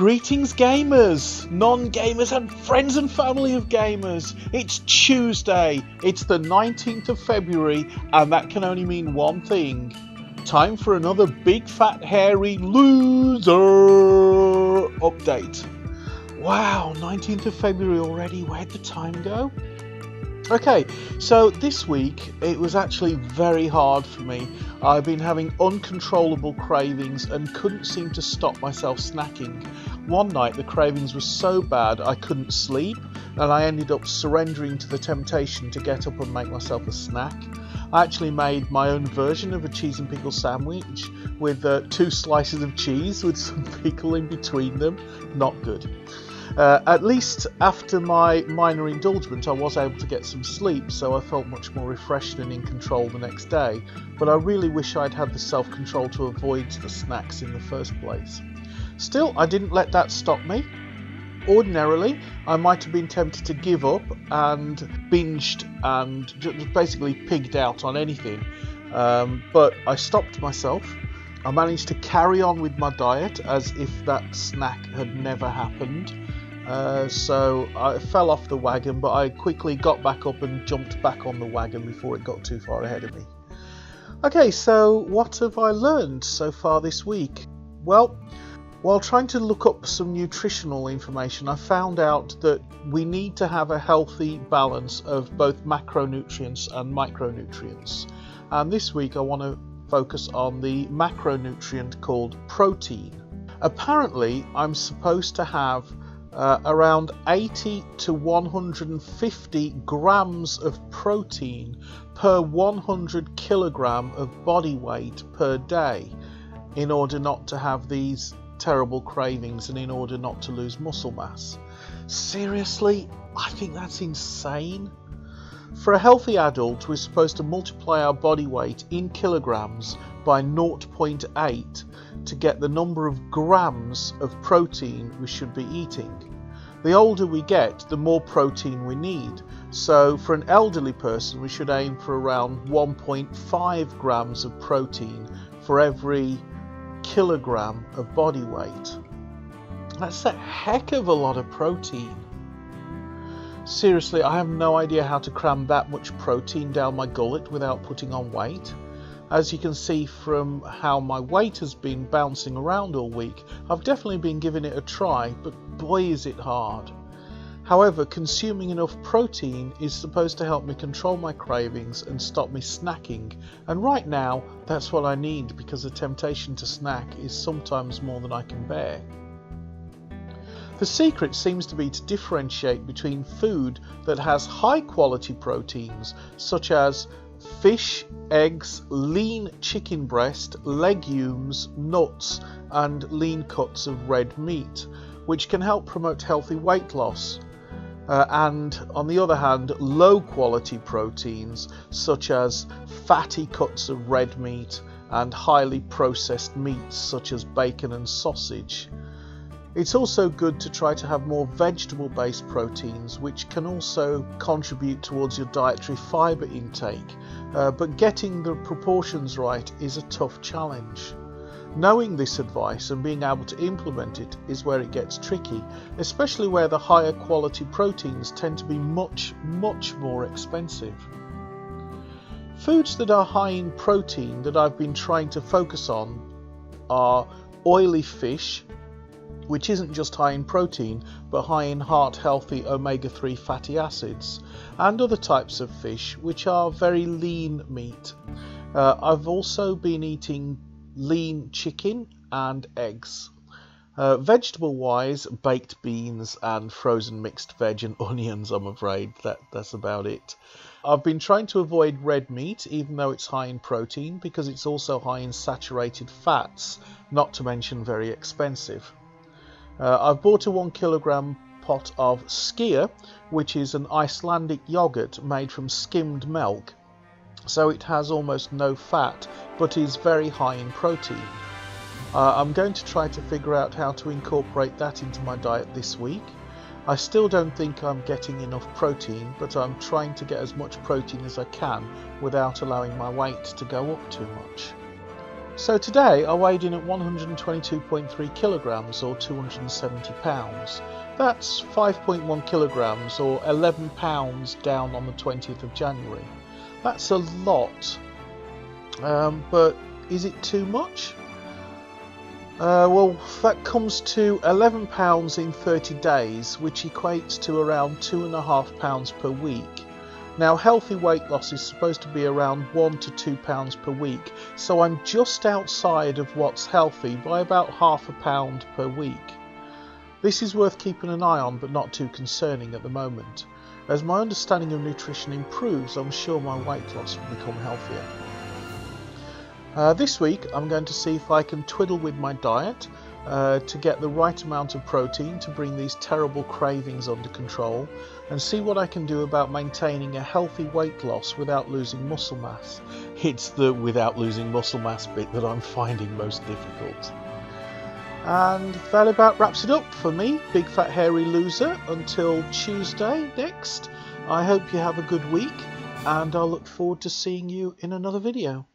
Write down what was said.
Greetings gamers, non-gamers and friends and family of gamers. It's Tuesday, it's the 19th of February and that can only mean one thing. Time for another big fat hairy loser update. Wow, 19th of February already, where'd the time go? Okay, so this week it was actually very hard for me. I've been having uncontrollable cravings and couldn't seem to stop myself snacking. One night the cravings were so bad I couldn't sleep and I ended up surrendering to the temptation to get up and make myself a snack. I actually made my own version of a cheese and pickle sandwich with 2 slices of cheese with some pickle in between them. Not good. At least after my minor indulgence I was able to get some sleep, so I felt much more refreshed and in control the next day, but I really wish I'd had the self-control to avoid the snacks in the first place. Still, I didn't let that stop me. Ordinarily, I might have been tempted to give up and binged and just basically pigged out on anything, but I stopped myself. I managed to carry on with my diet as if that snack had never happened. So I fell off the wagon, but I quickly got back up and jumped back on the wagon before it got too far ahead of me. Okay, so what have I learned so far this week? Well, while trying to look up some nutritional information, I found out that we need to have a healthy balance of both macronutrients and micronutrients. And this week I want to focus on the macronutrient called protein. Apparently, I'm supposed to have around 80 to 150 grams of protein per 100 kilogram of body weight per day in order not to have these terrible cravings and in order not to lose muscle mass. Seriously, I think that's insane. For a healthy adult, we're supposed to multiply our body weight in kilograms by 0.8 to get the number of grams of protein we should be eating. The older we get, the more protein we need. So for an elderly person, we should aim for around 1.5 grams of protein for every kilogram of body weight. That's a heck of a lot of protein. Seriously, I have no idea how to cram that much protein down my gullet without putting on weight. As you can see from how my weight has been bouncing around all week, I've definitely been giving it a try, but boy is it hard. However, consuming enough protein is supposed to help me control my cravings and stop me snacking, and right now that's what I need because the temptation to snack is sometimes more than I can bear. The secret seems to be to differentiate between food that has high quality proteins such as fish, eggs, lean chicken breast, legumes, nuts and lean cuts of red meat, which can help promote healthy weight loss. And on the other hand, low quality proteins such as fatty cuts of red meat and highly processed meats such as bacon and sausage. It's also good to try to have more vegetable-based proteins, which can also contribute towards your dietary fibre intake, but getting the proportions right is a tough challenge. Knowing this advice and being able to implement it is where it gets tricky, especially where the higher quality proteins tend to be much more expensive. Foods that are high in protein that I've been trying to focus on are oily fish, which isn't just high in protein, but high in heart-healthy omega-3 fatty acids, and other types of fish, which are very lean meat. I've also been eating lean chicken and eggs. Vegetable-wise, baked beans and frozen mixed veg and onions, I'm afraid. That's about it. I've been trying to avoid red meat, even though it's high in protein, because it's also high in saturated fats, not to mention very expensive. I've bought a 1 kilogram pot of skyr, which is an Icelandic yogurt made from skimmed milk, so it has almost no fat but is very high in protein. I'm going to try to figure out how to incorporate that into my diet this week. I still don't think I'm getting enough protein, but I'm trying to get as much protein as I can without allowing my weight to go up too much. So today I weighed in at 122.3 kilograms or 270 pounds. That's 5.1 kilograms or 11 pounds down on the 20th of January. That's a lot, but is it too much? Well, that comes to 11 pounds in 30 days, which equates to around 2.5 pounds per week. Now, healthy weight loss is supposed to be around 1 to 2 pounds per week, so I'm just outside of what's healthy by about ½ pound per week. This is worth keeping an eye on, but not too concerning at the moment. As my understanding of nutrition improves, I'm sure my weight loss will become healthier. This week I'm going to see if I can twiddle with my diet to get the right amount of protein to bring these terrible cravings under control, and see what I can do about maintaining a healthy weight loss without losing muscle mass. It's the without losing muscle mass bit that I'm finding most difficult. And that about wraps it up for me, Big Fat Hairy Loser. Until Tuesday next, I hope you have a good week, and I'll look forward to seeing you in another video.